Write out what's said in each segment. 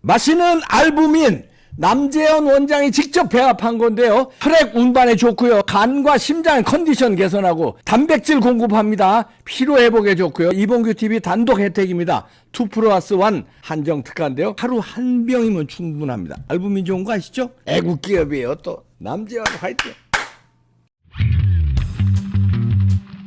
마시는 알부민 남재현 원장이 직접 배합한 건데요. 혈액 운반에 좋고요. 간과 심장 컨디션 개선하고 단백질 공급합니다. 피로 회복에 좋고요. 이봉규 TV 단독 혜택입니다. 2+1 한정 특가인데요. 하루 한 병이면 충분합니다. 알부민 좋은 거 아시죠? 애국 기업이에요. 또 남재현 화이팅.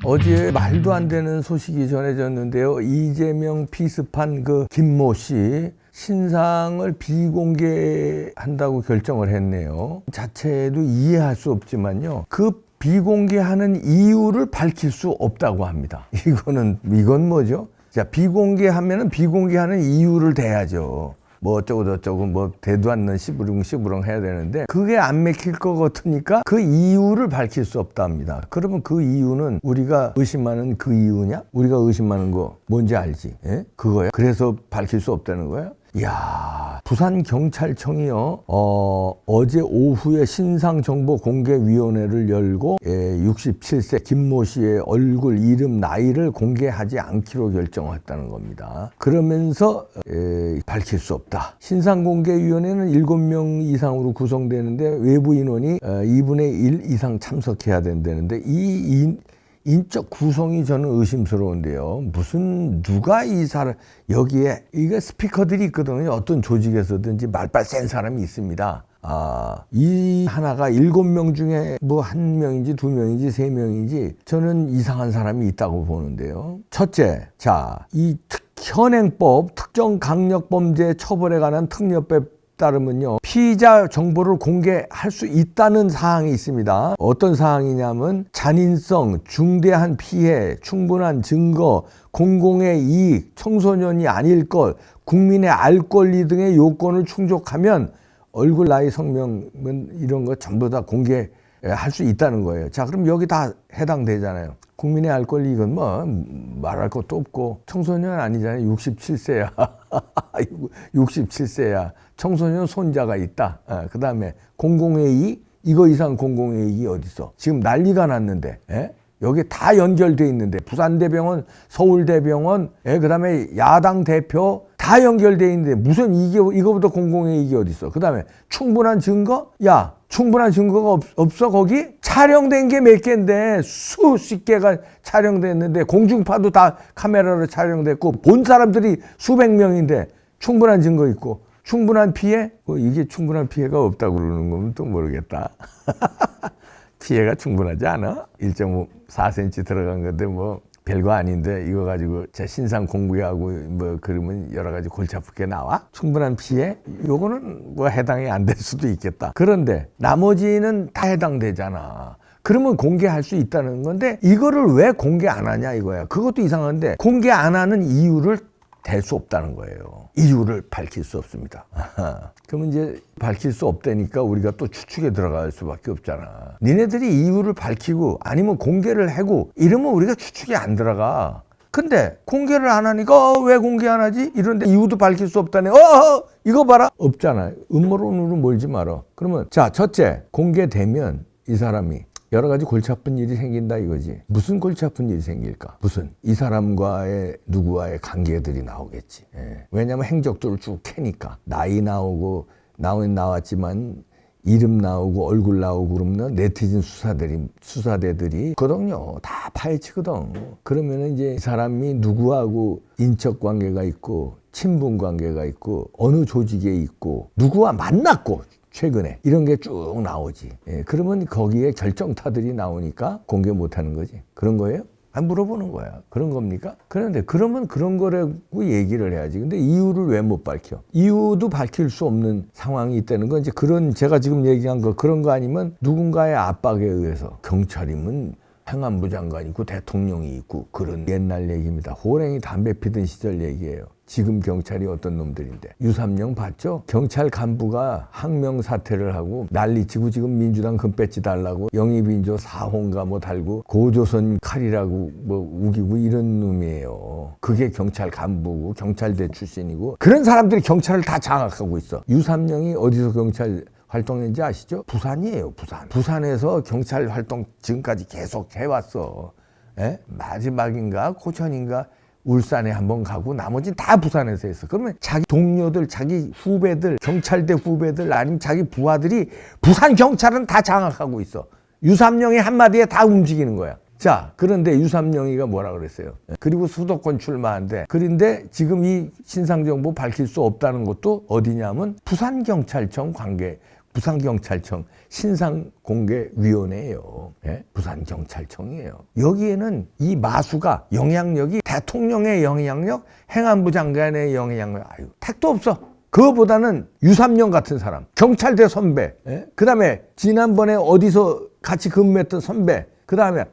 어제 말도 안 되는 소식이 전해졌는데요. 이재명 피습한 그 김모 씨 신상을 비공개한다고 결정을 했네요. 자체도 이해할 수 없지만요. 그 비공개하는 이유를 밝힐 수 없다고 합니다. 이건 뭐죠? 자, 비공개하면은 비공개하는 이유를 대야죠. 뭐 어쩌고 저쩌고 뭐 대도 않는 시부렁 해야 되는데 그게 안 맥힐 것 같으니까 그 이유를 밝힐 수 없답니다. 그러면 그 이유는 우리가 의심하는 그 이유냐? 우리가 의심하는 거 뭔지 알지? 예? 그거야? 그래서 밝힐 수 없다는 거야? 이야, 부산경찰청이요, 어제 오후에 신상정보공개위원회를 열고 67세 김모 씨의 얼굴, 이름, 나이를 공개하지 않기로 결정했다는 겁니다. 그러면서 밝힐 수 없다. 신상공개위원회는 7명 이상으로 구성되는데 외부 인원이 2분의 1 이상 참석해야 된다는데 이 인적 구성이 저는 의심스러운데요. 누가 이 사람, 여기에, 이게 스피커들이 있거든요. 어떤 조직에서든지 말빨 센 사람이 있습니다. 이 하나가 7명 중에 뭐 1명인지 2명인지 3명인지 저는 이상한 사람이 있다고 보는데요. 첫째, 자, 이 현행법, 특정강력범죄 처벌에 관한 특례법에 따르면요, 피의자 정보를 공개할 수 있다는 사항이 있습니다. 어떤 사항이냐면 잔인성, 중대한 피해, 충분한 증거, 공공의 이익, 청소년이 아닐 것, 국민의 알 권리 등의 요건을 충족하면 얼굴, 나이, 성명은 이런 거 전부 다 공개할 수 있다는 거예요. 자, 그럼 여기 다 해당되잖아요. 국민의 알 권리, 이건 뭐 말할 것도 없고, 청소년 아니잖아요. 67세야 67세야 청소년 손자가 있다. 그 다음에 공공의 이익, 이거 이상 공공의 이익이 어딨어? 지금 난리가 났는데, 여기 다 연결돼 있는데, 부산대병원, 서울대병원, 그 다음에 야당 대표 다 연결돼 있는데 무슨 이거보다 공공의 이익이 어딨어? 그 다음에 충분한 증거? 야, 충분한 증거가 없어 거기? 촬영된 게 몇 개인데 수십 개가 촬영됐는데 공중파도 다 카메라로 촬영됐고 본 사람들이 수백 명인데 충분한 증거 있고 충분한 피해? 이게 충분한 피해가 없다고 그러는 거면 또 모르겠다. 피해가 충분하지 않아? 1.4cm 들어간 건데 뭐 별거 아닌데 이거 가지고 제 신상 공개하고 뭐 그러면 여러 가지 골치 아프게 나와? 충분한 피해? 요거는 뭐 해당이 안 될 수도 있겠다. 그런데 나머지는 다 해당되잖아. 그러면 공개할 수 있다는 건데 이거를 왜 공개 안 하냐 이거야. 그것도 이상한데 공개 안 하는 이유를 댈 수 없다는 거예요. 이유를 밝힐 수 없습니다. 그러면 이제 밝힐 수 없다니까 우리가 또 추측에 들어갈 수밖에 없잖아. 니네들이 이유를 밝히고 아니면 공개를 하고 이러면 우리가 추측이 안 들어가. 근데 공개를 안 하니까 왜 공개 안 하지? 이런데 이유도 밝힐 수 없다네. 이거 봐라. 없잖아. 음모론으로 몰지 마라. 그러면 자, 첫째, 공개되면 이 사람이 여러 가지 골치 아픈 일이 생긴다 이거지. 무슨 골치 아픈 일이 생길까? 이 사람과의 누구와의 관계들이 나오겠지. 왜냐면 행적들을 쭉 캐니까. 나이 나오고 나왔지만 이름 나오고 얼굴 나오고 그러면 네티즌 수사대들이 거든요. 다 파헤치거든. 그러면은 이제 이 사람이 누구하고 인적 관계가 있고 친분 관계가 있고 어느 조직에 있고 누구와 만났고 최근에 이런 게 쭉 나오지. 그러면 거기에 결정타들이 나오니까 공개 못하는 거지. 그런 거예요? 물어보는 거야. 그런 겁니까? 그런데 그러면 그런 거라고 얘기를 해야지. 근데 이유를 왜 못 밝혀? 이유도 밝힐 수 없는 상황이 있다는 건 이제 그런 제가 지금 얘기한 거 그런 거 아니면 누군가의 압박에 의해서 경찰이면 행안부 장관이 있고 대통령이 있고 그런 옛날 얘기입니다. 호랭이 담배 피던 시절 얘기예요. 지금 경찰이 어떤 놈들인데. 유삼령 봤죠? 경찰 간부가 항명 사퇴를 하고 난리치고 지금 민주당 금배지 달라고 영입인조 4호인가 뭐 달고 고조선 칼이라고 뭐 우기고 이런 놈이에요. 그게 경찰 간부고 경찰대 출신이고 그런 사람들이 경찰을 다 장악하고 있어. 유삼령이 어디서 경찰 활동했는지 아시죠? 부산이에요, 부산. 부산에서 경찰 활동 지금까지 계속 해왔어. 마지막인가 고천인가 울산에 한번 가고 나머지는 다 부산에서 했어. 그러면 자기 동료들, 자기 후배들, 경찰대 후배들 아니면 자기 부하들이 부산 경찰은 다 장악하고 있어. 유삼룡이 한마디에 다 움직이는 거야. 자, 그런데 유삼룡이가 뭐라 그랬어요? 그리고 수도권 출마한대. 그런데 지금 이 신상정보 밝힐 수 없다는 것도 어디냐면 부산경찰청 관계, 부산경찰청 신상공개위원회예요. 예? 부산경찰청이에요. 여기에는 이 마수가 영향력이 대통령의 영향력, 행안부 장관의 영향력, 아유, 택도 없어. 그거보다는 유삼룡 같은 사람, 경찰대 선배, 예? 그 다음에 지난번에 어디서 같이 근무했던 선배, 그 다음에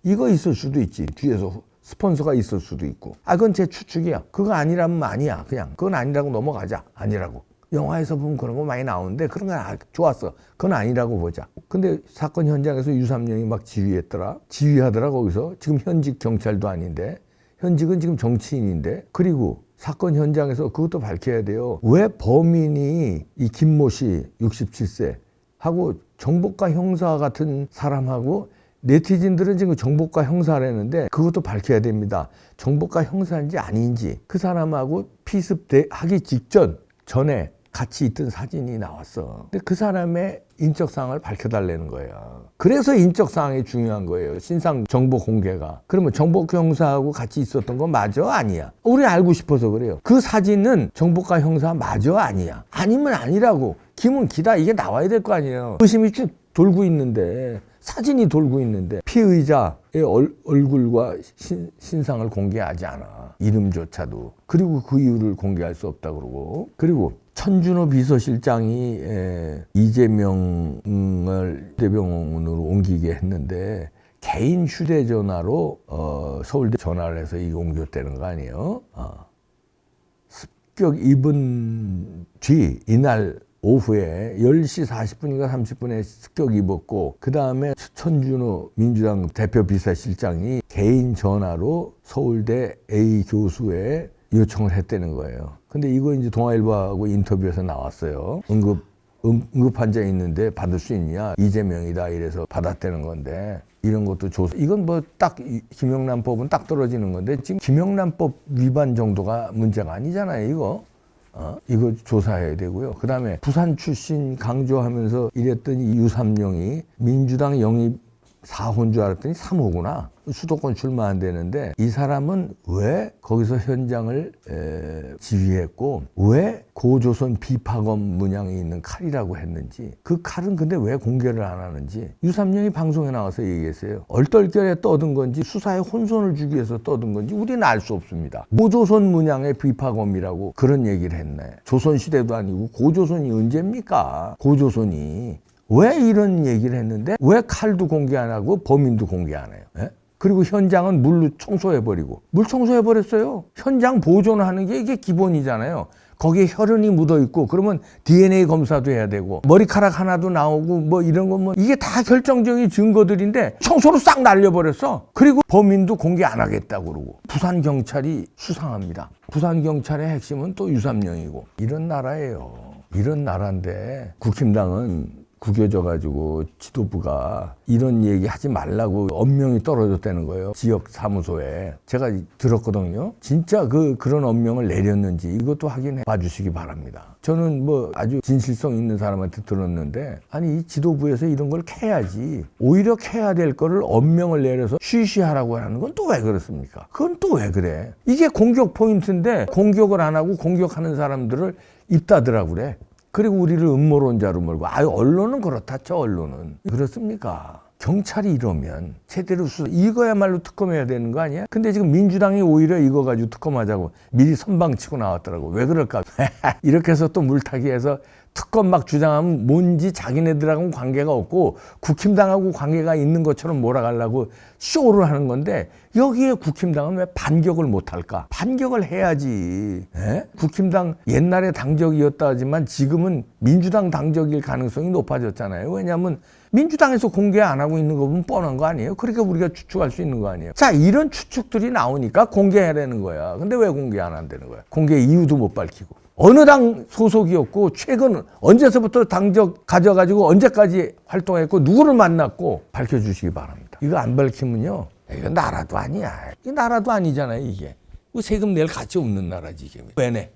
이거 있을 수도 있지. 뒤에서 스폰서가 있을 수도 있고. 아, 그건 제 추측이야. 그거 아니라면 아니야. 그냥 그건 아니라고 넘어가자. 아니라고. 영화에서 보면 그런 거 많이 나오는데 그런 건 좋았어. 그건 아니라고 보자. 근데 사건 현장에서 유삼룡이 막 지휘했더라. 지휘하더라 거기서. 지금 현직 경찰도 아닌데. 현직은 지금 정치인인데. 그리고 사건 현장에서 그것도 밝혀야 돼요. 왜 범인이 이 김모 씨 67세 하고 정보과 형사 같은 사람하고 네티즌들은 지금 정보과 형사라는데 그것도 밝혀야 됩니다. 정보과 형사인지 아닌지 그 사람하고 피습하기 전에 같이 있던 사진이 나왔어. 근데 그 사람의 인적사항을 밝혀달라는 거예요. 그래서 인적사항이 중요한 거예요. 신상 정보 공개가. 그러면 정보과 형사하고 같이 있었던 거 맞아? 아니야? 우리 알고 싶어서 그래요. 그 사진은 정보과 형사 맞아? 아니야? 아니면 아니라고. 기면 기다 이게 나와야 될 거 아니에요. 의심이 쭉 돌고 있는데 사진이 돌고 있는데 피의자의 얼굴과 신상을 공개하지 않아. 이름조차도. 그리고 그 이유를 공개할 수 없다 그러고. 그리고 천준호 비서실장이 이재명을 대병원으로 옮기게 했는데 개인 휴대전화로 서울대 전화를 해서 이게 옮겼다는 거 아니에요? 습격 입은 뒤 이날 오후에 10시 40분인가 30분에 습격 입었고 그 다음에 천준호 민주당 대표 비서실장이 개인 전화로 서울대 A 교수에 요청을 했다는 거예요. 근데 이거 이제 동아일보하고 인터뷰에서 나왔어요. 응급 환자 있는데 받을 수 있냐? 이재명이다 이래서 받았다는 건데 이런 것도 조사. 이건 뭐 딱 김영란법은 딱 떨어지는 건데 지금 김영란법 위반 정도가 문제가 아니잖아요, 이거. 이거 조사해야 되고요. 그 다음에 부산 출신 강조하면서 이랬던 이 유삼룡이 민주당 영입 4호인 줄 알았더니 3호구나. 수도권 출마 안 되는데 이 사람은 왜 거기서 현장을 지휘했고 왜 고조선 비파검 문양이 있는 칼이라고 했는지 그 칼은 근데 왜 공개를 안 하는지 유삼룡이 방송에 나와서 얘기했어요. 얼떨결에 떠든 건지 수사에 혼선을 주기 위해서 떠든 건지 우리는 알 수 없습니다. 고조선 문양의 비파검이라고 그런 얘기를 했네. 조선시대도 아니고 고조선이 언제입니까? 고조선이. 왜 이런 얘기를 했는데 왜 칼도 공개 안 하고 범인도 공개 안 해요? 예? 그리고 현장은 물로 청소해버리고 물 청소해버렸어요. 현장 보존하는 게 이게 기본이잖아요. 거기에 혈흔이 묻어있고 그러면 DNA 검사도 해야 되고 머리카락 하나도 나오고 뭐 이런 거 뭐 이게 다 결정적인 증거들인데 청소로 싹 날려버렸어. 그리고 범인도 공개 안 하겠다고 그러고 부산경찰이 수상합니다. 부산경찰의 핵심은 또 유삼룡이고 이런 나라예요. 이런 나라인데 국힘당은 구겨져가지고 지도부가 이런 얘기 하지 말라고 엄명이 떨어졌다는 거예요. 지역 사무소에. 제가 들었거든요. 진짜 그런 엄명을 내렸는지 이것도 확인해 봐주시기 바랍니다. 저는 뭐 아주 진실성 있는 사람한테 들었는데 아니 이 지도부에서 이런 걸 캐야지. 오히려 캐야 될 거를 엄명을 내려서 쉬쉬하라고 하는 건 또 왜 그렇습니까? 그건 또 왜 그래? 이게 공격 포인트인데 공격을 안 하고 공격하는 사람들을 입다더라고 그래. 그리고 우리를 음모론자로 몰고 아유 언론은 그렇다 쳐 언론은 그렇습니까? 경찰이 이러면 제대로 수사 이거야말로 특검해야 되는 거 아니야? 근데 지금 민주당이 오히려 이거 가지고 특검하자고 미리 선방치고 나왔더라고. 왜 그럴까? 이렇게 해서 또 물타기해서 특검 막 주장하면 뭔지 자기네들하고는 관계가 없고 국힘당하고 관계가 있는 것처럼 몰아가려고 쇼를 하는 건데 여기에 국힘당은 왜 반격을 못할까? 반격을 해야지. 에? 국힘당 옛날에 당적이었다 하지만 지금은 민주당 당적일 가능성이 높아졌잖아요. 왜냐하면 민주당에서 공개 안 하고 있는 거 보면 뻔한 거 아니에요? 그러니까 우리가 추측할 수 있는 거 아니에요? 자, 이런 추측들이 나오니까 공개해야되는 거야. 근데 왜 공개 안 한다는 거야? 공개 이유도 못 밝히고. 어느 당 소속이었고 최근 언제서부터 당적 가져가지고 언제까지 활동했고 누구를 만났고 밝혀주시기 바랍니다. 이거 안 밝히면요. 이거 나라도 아니야. 이게 나라도 아니잖아요, 이게. 그 세금 낼 가치 없는 나라지 이게. 왜 내?